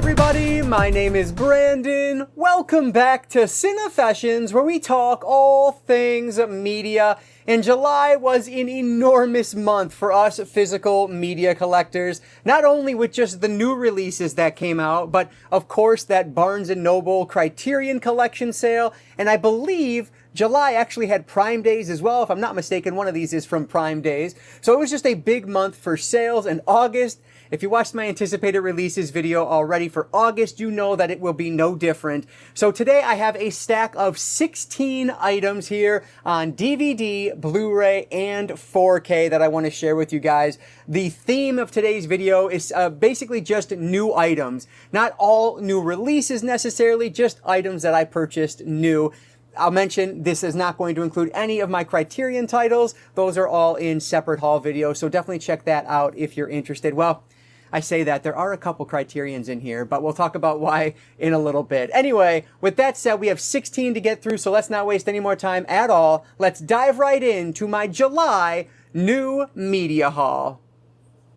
everybody, my name is Brandon. Welcome back to Cinefessions, where we talk all things media. And July was an enormous month for us physical media collectors, not only with just the new releases that came out, but of course that Barnes & Noble Criterion Collection sale, and I believe July actually had Prime Days as well. If I'm not mistaken, one of these is from Prime Days. So it was just a big month for sales. And August, if you watched my anticipated releases video already for August, you know that it will be no different. So today I have a stack of 16 items here on DVD, Blu-ray, and 4K that I want to share with you guys. The theme of today's video is basically just new items. Not all new releases necessarily, just items that I purchased new. I'll mention this is not going to include any of my Criterion titles. Those are all in separate haul videos, so definitely check that out if you're interested. Well, I say that there are a couple Criterions in here, but we'll talk about why in a little bit. Anyway, with that said, we have 16 to get through, so let's not waste any more time at all. Let's dive right into my July new media haul.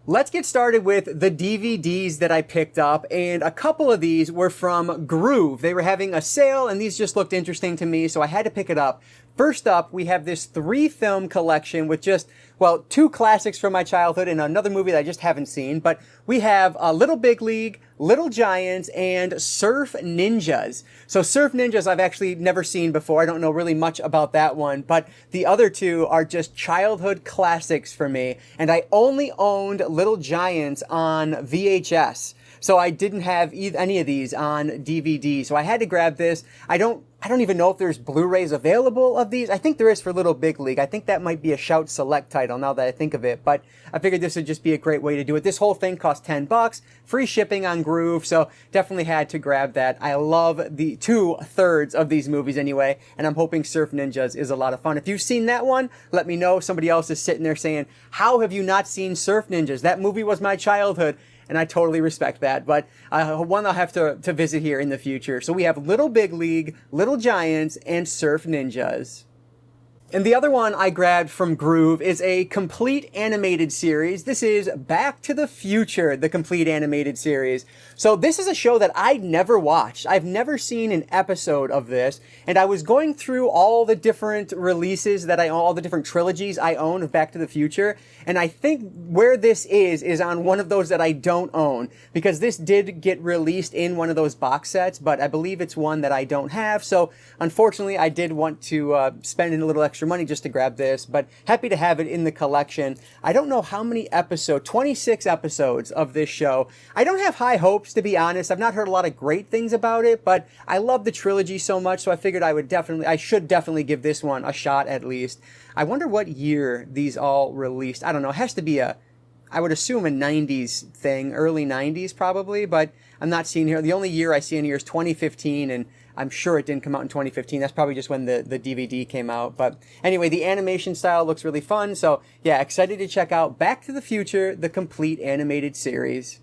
Let's get started with the DVDs that I picked up, and a couple of these were from Groove. They were having a sale, and these just looked interesting to me, so I had to pick it up. First up, we have this 3-film collection with just, well, 2 classics from my childhood and another movie that I just haven't seen, but we have Little Big League, Little Giants, and Surf Ninjas. So Surf Ninjas I've actually never seen before. I don't know really much about that one, but the other 2 are just childhood classics for me, and I only owned Little Giants on VHS. So I didn't have any of these on DVD, so I had to grab this. I don't even know if there's Blu-rays available of these. I think there is for Little Big League. I think that might be a Shout Select title now that I think of it, but I figured this would just be a great way to do it. This whole thing cost $10, free shipping on Groove, so definitely had to grab that. I love the 2/3 of these movies anyway, and I'm hoping Surf Ninjas is a lot of fun. If you've seen that one, let me know. Somebody else is sitting there saying, how have you not seen Surf Ninjas? That movie was my childhood. And I totally respect that, but one I'll have to visit here in the future. So we have Little Big League, Little Giants, and Surf Ninjas. And the other one I grabbed from Groove is a complete animated series. This is Back to the Future, the complete animated series. So this is a show that I'd never watched. I've never seen an episode of this. And I was going through all the different releases that all the different trilogies I own of Back to the Future. And I think where this is on one of those that I don't own. Because this did get released in one of those box sets, but I believe it's one that I don't have. So unfortunately, I did want to spend a little extra money just to grab this, but happy to have it in the collection. I don't know how many episodes, 26 episodes of this show. I don't have high hopes, to be honest. I've not heard a lot of great things about it, but I love the trilogy so much, so I figured I should definitely give this one a shot at least. I wonder what year these all released. I don't know. It has to be I would assume a 90s thing, early 90s probably, but I'm not seeing here. The only year I see in here is 2015, and I'm sure it didn't come out in 2015. That's probably just when the DVD came out. But anyway, the animation style looks really fun. So yeah, excited to check out Back to the Future, the complete animated series.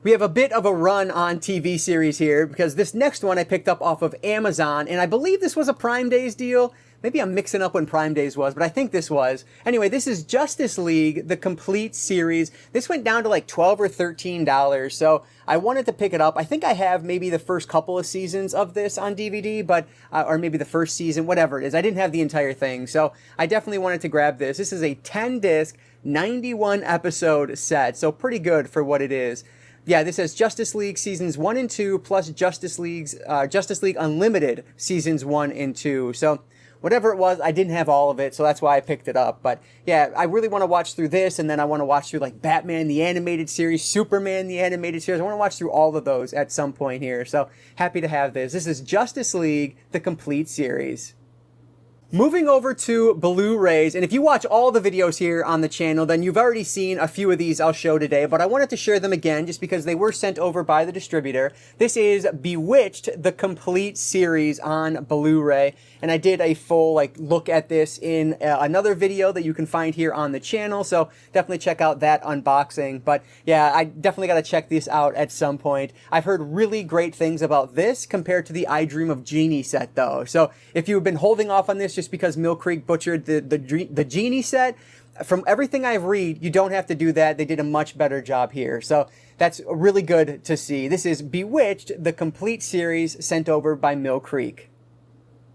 We have a bit of a run on TV series here because this next one I picked up off of Amazon, and I believe this was a Prime Days deal. Maybe I'm mixing up when Prime Days was, but I think this was. Anyway, this is Justice League, the complete series. This went down to like $12 or $13, so I wanted to pick it up. I think I have maybe the first couple of seasons of this on DVD, but or maybe the first season, whatever it is. I didn't have the entire thing, so I definitely wanted to grab this. This is a 10-disc, 91-episode set, so pretty good for what it is. Yeah, this has Justice League Seasons 1 and 2, plus Justice League Unlimited Seasons 1 and 2, so whatever it was, I didn't have all of it, so that's why I picked it up. But yeah, I really want to watch through this, and then I want to watch through like Batman the Animated Series, Superman the Animated Series. I want to watch through all of those at some point here, so happy to have this. This is Justice League, the complete series. Moving over to Blu-rays, and if you watch all the videos here on the channel, then you've already seen a few of these I'll show today, but I wanted to share them again just because they were sent over by the distributor. This is Bewitched, the complete series on Blu-ray, and I did a full look at this in another video that you can find here on the channel, so definitely check out that unboxing. But yeah, I definitely got to check this out at some point. I've heard really great things about this compared to the I Dream of Jeannie set though, so if you've been holding off on this just because Mill Creek butchered the Genie set, from everything I've read, you don't have to do that. They did a much better job here. So that's really good to see. This is Bewitched, the complete series sent over by Mill Creek.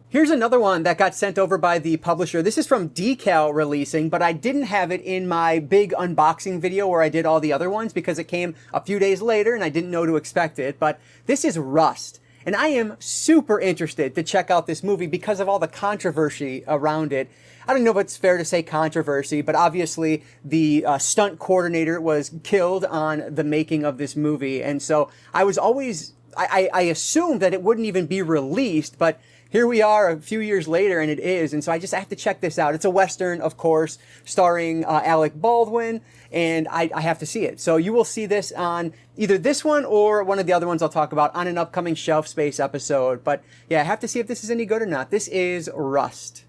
Here's another one that got sent over by the publisher. This is from Decal Releasing, but I didn't have it in my big unboxing video where I did all the other ones because it came a few days later and I didn't know to expect it. But this is Rust. And I am super interested to check out this movie because of all the controversy around it. I don't know if it's fair to say controversy, but obviously the stunt coordinator was killed on the making of this movie. And so I assumed that it wouldn't even be released, but here we are a few years later and it is. And so I have to check this out. It's a Western, of course, starring Alec Baldwin, and I have to see it. So you will see this on either this one or one of the other ones I'll talk about on an upcoming Shelf Space episode. But yeah, I have to see if this is any good or not. This is Rust.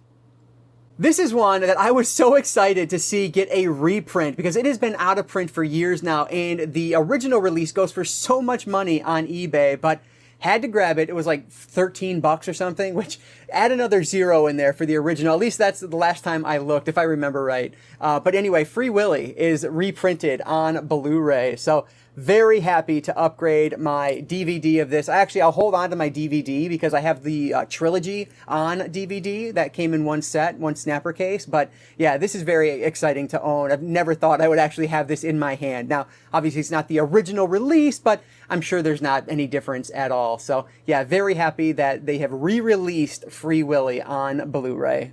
This is one that I was so excited to see get a reprint because it has been out of print for years now, and the original release goes for so much money on eBay, but had to grab it. It was like $13 or something, which add another zero in there for the original. At least that's the last time I looked, if I remember right. But anyway, Free Willy is reprinted on Blu-ray. So very happy to upgrade my DVD of this. I'll hold on to my DVD because I have the trilogy on DVD that came in one set, one snapper case. But yeah, this is very exciting to own. I've never thought I would actually have this in my hand. Now, obviously it's not the original release, but I'm sure there's not any difference at all. So yeah, very happy that they have re-released Free Willy on Blu-ray.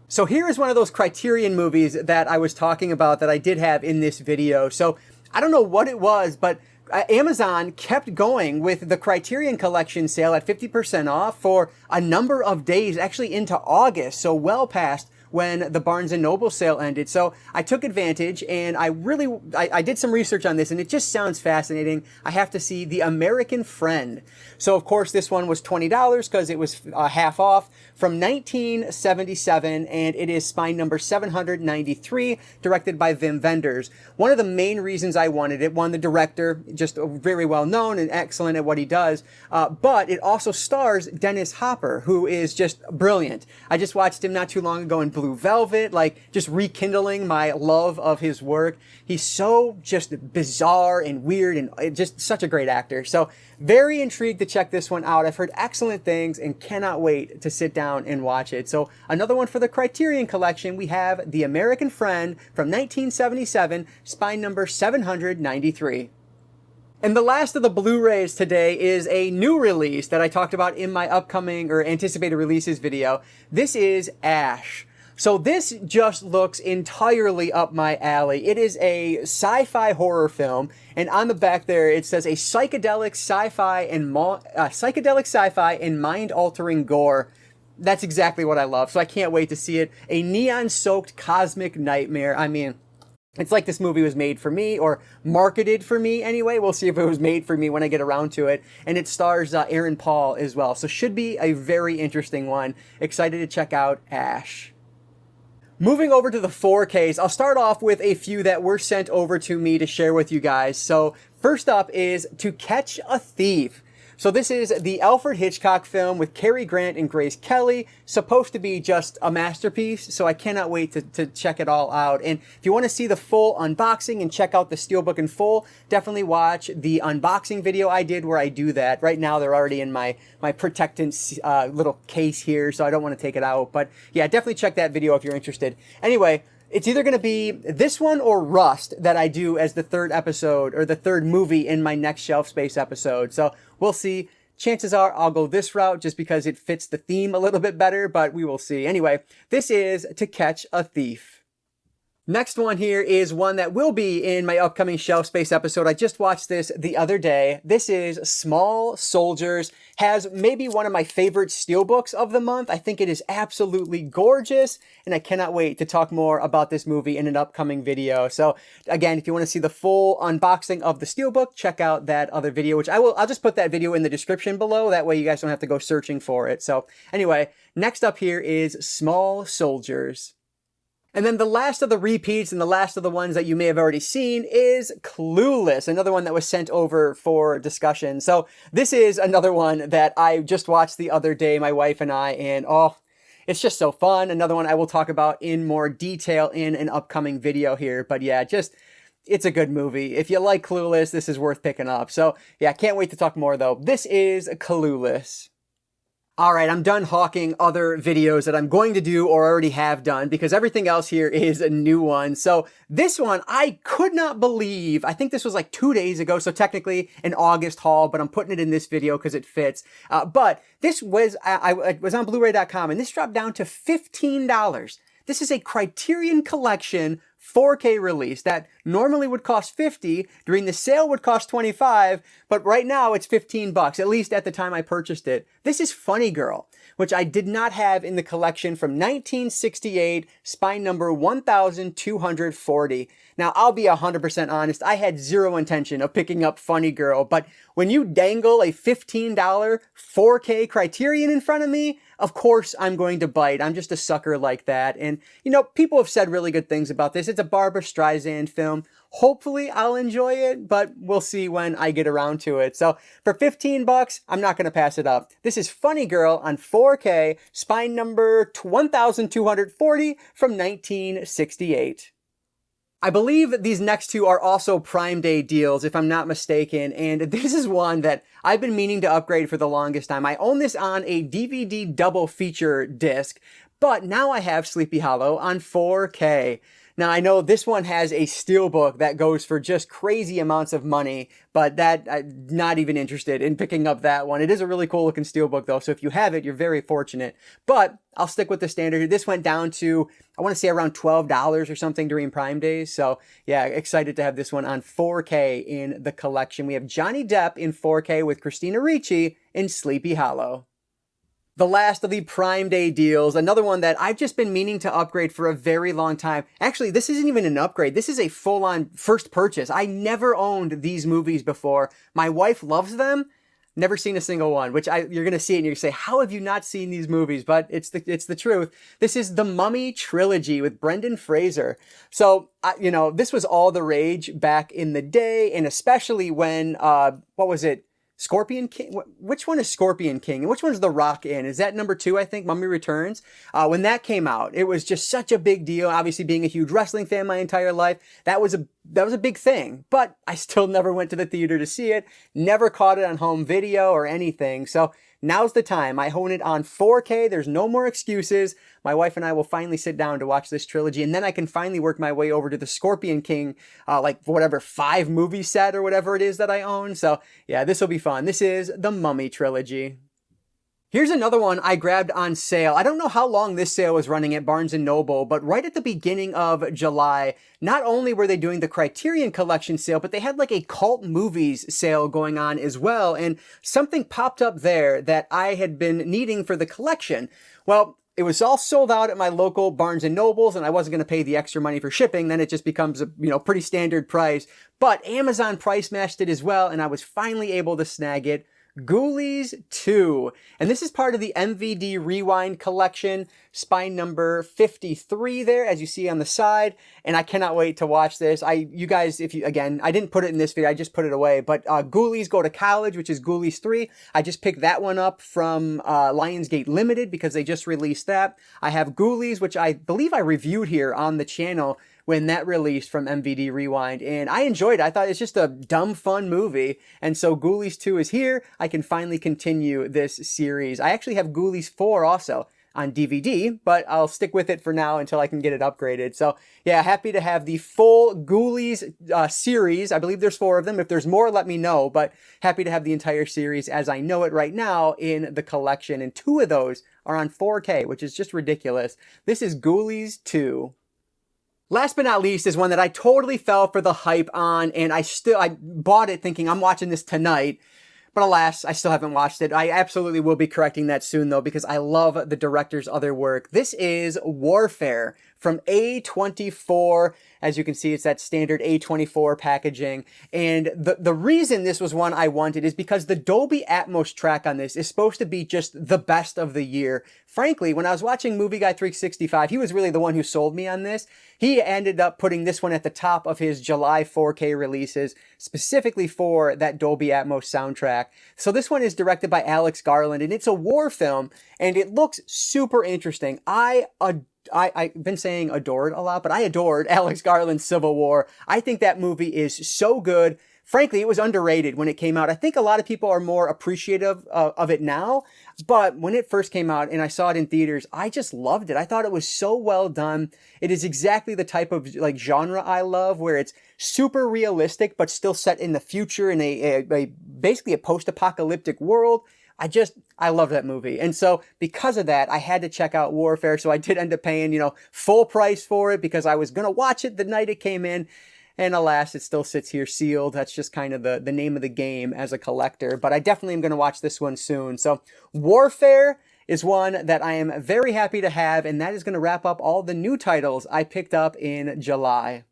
So here is one of those Criterion movies that I was talking about that I did have in this video. So I don't know what it was, but Amazon kept going with the Criterion Collection sale at 50% off for a number of days, actually into August, so well past when the Barnes & Noble sale ended. So I took advantage and I did some research on this and it just sounds fascinating. I have to see The American Friend. So of course this one was $20 because it was half off, from 1977, and it is spine number 793, directed by Wim Wenders. One of the main reasons I wanted it, one, the director, just very well known and excellent at what he does, but it also stars Dennis Hopper, who is just brilliant. I just watched him not too long ago in Blue Velvet, like just rekindling my love of his work. He's so just bizarre and weird and just such a great actor. So very intrigued to check this one out. I've heard excellent things and cannot wait to sit down and watch it. So another one for the Criterion Collection, we have The American Friend from 1977, spine number 793. And the last of the Blu-rays today is a new release that I talked about in my upcoming or anticipated releases video. This is Ash. So this just looks entirely up my alley. It is a sci-fi horror film, and on the back there it says a psychedelic sci-fi and mind-altering gore. That's exactly what I love, so I can't wait to see it. A neon-soaked cosmic nightmare. I mean, it's like this movie was made for me, or marketed for me anyway. We'll see if it was made for me when I get around to it. And it stars Aaron Paul as well, so should be a very interesting one. Excited to check out Ash. Moving over to the 4Ks, I'll start off with a few that were sent over to me to share with you guys. So first up is To Catch a Thief. So this is the Alfred Hitchcock film with Cary Grant and Grace Kelly. Supposed to be just a masterpiece, so I cannot wait to check it all out. And if you want to see the full unboxing and check out the steelbook in full, definitely watch the unboxing video I did where I do that. Right now they're already in my protectant little case here, so I don't want to take it out. But yeah, definitely check that video if you're interested. Anyway, it's either going to be this one or Rust that I do as the third episode or the third movie in my next Shelf Space episode. So we'll see. Chances are I'll go this route just because it fits the theme a little bit better, but we will see. Anyway, this is To Catch a Thief. Next one here is one that will be in my upcoming Shelf Space episode. I just watched this the other day. This is Small Soldiers. Has maybe one of my favorite steelbooks of the month. I think it is absolutely gorgeous, and I cannot wait to talk more about this movie in an upcoming video. So again, if you want to see the full unboxing of the steelbook, check out that other video, which I'll just put that video in the description below. That way you guys don't have to go searching for it. So anyway, next up here is Small Soldiers. And then the last of the repeats and the last of the ones that you may have already seen is Clueless, another one that was sent over for discussion. So this is another one that I just watched the other day, my wife and I, and it's just so fun. Another one I will talk about in more detail in an upcoming video here. But yeah, it's a good movie. If you like Clueless, this is worth picking up. So yeah, can't wait to talk more though. This is Clueless. All right, I'm done hawking other videos that I'm going to do or already have done because everything else here is a new one. So this one, I could not believe, I think this was like 2 days ago, so technically an August haul, but I'm putting it in this video because it fits. But this was, I was on Blu-ray.com and this dropped down to $15. This is a Criterion Collection 4K release that normally would cost $50, during the sale would cost $25, but right now it's $15, at least at the time I purchased it. This is Funny Girl, which I did not have in the collection from 1968, spine number 1240. Now, I'll be 100% honest, I had zero intention of picking up Funny Girl, but when you dangle a $15 4K Criterion in front of me, of course I'm going to bite. I'm just a sucker like that. And, you know, people have said really good things about this. It's a Barbra Streisand film. Hopefully I'll enjoy it, but we'll see when I get around to it. So for $15, I'm not going to pass it up. This is Funny Girl on 4K, spine number 1240 from 1968. I believe these next two are also Prime Day deals, if I'm not mistaken, and this is one that I've been meaning to upgrade for the longest time. I own this on a DVD double feature disc, but now I have Sleepy Hollow on 4K. Now, I know this one has a steelbook that goes for just crazy amounts of money, but that I'm not even interested in picking up that one. It is a really cool looking steelbook though, so if you have it, you're very fortunate. But I'll stick with the standard. This went down to, I want to say around $12 or something during Prime Days. So yeah, excited to have this one on 4K in the collection. We have Johnny Depp in 4K with Christina Ricci in Sleepy Hollow. The last of the Prime Day deals, another one that I've just been meaning to upgrade for a very long time. Actually, this isn't even an upgrade. This is a full-on first purchase. I never owned these movies before. My wife loves them. Never seen a single one, which you're going to see it and you're going to say, how have you not seen these movies? But it's the truth. This is the Mummy Trilogy with Brendan Fraser. So, you know, this was all the rage back in the day, and especially when, what was it? Scorpion King? Which one is Scorpion King? And which one's The Rock in? Is that number 2, I think? Mummy Returns? When that came out, it was just such a big deal. Obviously, being a huge wrestling fan my entire life, that was a big thing. But I still never went to the theater to see it. Never caught it on home video or anything. So now's the time. I own it on 4K. There's no more excuses. My wife and I will finally sit down to watch this trilogy, and then I can finally work my way over to the Scorpion King, like whatever 5 movie set or whatever it is that I own. So yeah, this will be fun. This is the Mummy Trilogy. Here's another one I grabbed on sale. I don't know how long this sale was running at Barnes & Noble, but right at the beginning of July, not only were they doing the Criterion Collection sale, but they had like a cult movies sale going on as well, and something popped up there that I had been needing for the collection. Well, it was all sold out at my local Barnes & Nobles, and I wasn't going to pay the extra money for shipping. Then it just becomes a, you know, pretty standard price. But Amazon price matched it as well, and I was finally able to snag it. Ghoulies 2. And this is part of the MVD Rewind collection, spine number 53 there, as you see on the side. And I cannot wait to watch this. You guys, again, I didn't put it in this video, I just put it away. But Ghoulies Go to College, which is Ghoulies 3. I just picked that one up from Lionsgate Limited because they just released that. I have Ghoulies, which I believe I reviewed here on the channel when that released from MVD Rewind, and I enjoyed it. I thought it's just a dumb, fun movie, and so Ghoulies 2 is here. I can finally continue this series. I actually have Ghoulies 4 also on DVD, but I'll stick with it for now until I can get it upgraded. So yeah, happy to have the full Ghoulies series. I believe there's 4 of them. If there's more, let me know, but happy to have the entire series as I know it right now in the collection, and 2 of those are on 4K, which is just ridiculous. This is Ghoulies 2. Last but not least is one that I totally fell for the hype on, and I bought it thinking I'm watching this tonight, but alas, I still haven't watched it. I absolutely will be correcting that soon though, because I love the director's other work. This is Warfare from A24. As you can see, it's that standard A24 packaging. And the reason this was one I wanted is because the Dolby Atmos track on this is supposed to be just the best of the year. Frankly, when I was watching Movie Guy 365, he was really the one who sold me on this. He ended up putting this one at the top of his July 4K releases, specifically for that Dolby Atmos soundtrack. So this one is directed by Alex Garland, and it's a war film, and it looks super interesting. I've been saying adored a lot, but I adored Alex Garland's Civil War. I think that movie is so good. Frankly, it was underrated when it came out. I think a lot of people are more appreciative of it now, but when it first came out and I saw it in theaters, I just loved it. I thought it was so well done. It is exactly the type of like genre I love, where it's super realistic, but still set in the future in basically a post-apocalyptic world. I love that movie. And so because of that, I had to check out Warfare. So I did end up paying, full price for it because I was going to watch it the night it came in. And alas, it still sits here sealed. That's just kind of the name of the game as a collector. But I definitely am going to watch this one soon. So Warfare is one that I am very happy to have. And that is going to wrap up all the new titles I picked up in July.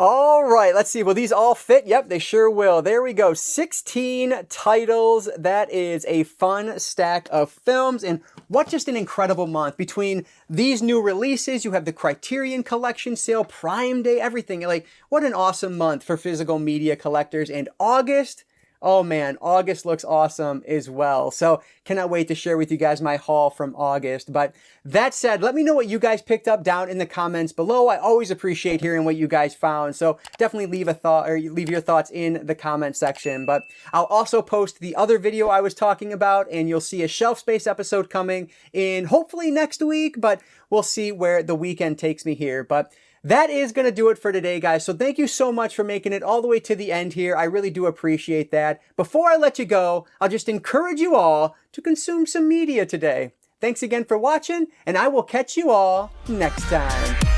All right, let's see. Will these all fit? Yep, they sure will. There we go. 16 titles. That is a fun stack of films. And what just an incredible month. Between these new releases, you have the Criterion Collection sale, Prime Day, everything. Like, what an awesome month for physical media collectors. And August, oh man, August looks awesome as well. So cannot wait to share with you guys my haul from August. But that said, let me know what you guys picked up down in the comments below. I always appreciate hearing what you guys found. So definitely leave a thought or leave your thoughts in the comment section. But I'll also post the other video I was talking about, and you'll see a shelf space episode coming in hopefully next week, but we'll see where the weekend takes me here. But that is going to do it for today, guys. So thank you so much for making it all the way to the end here. I really do appreciate that. Before I let you go, I'll just encourage you all to consume some media today. Thanks again for watching, and I will catch you all next time.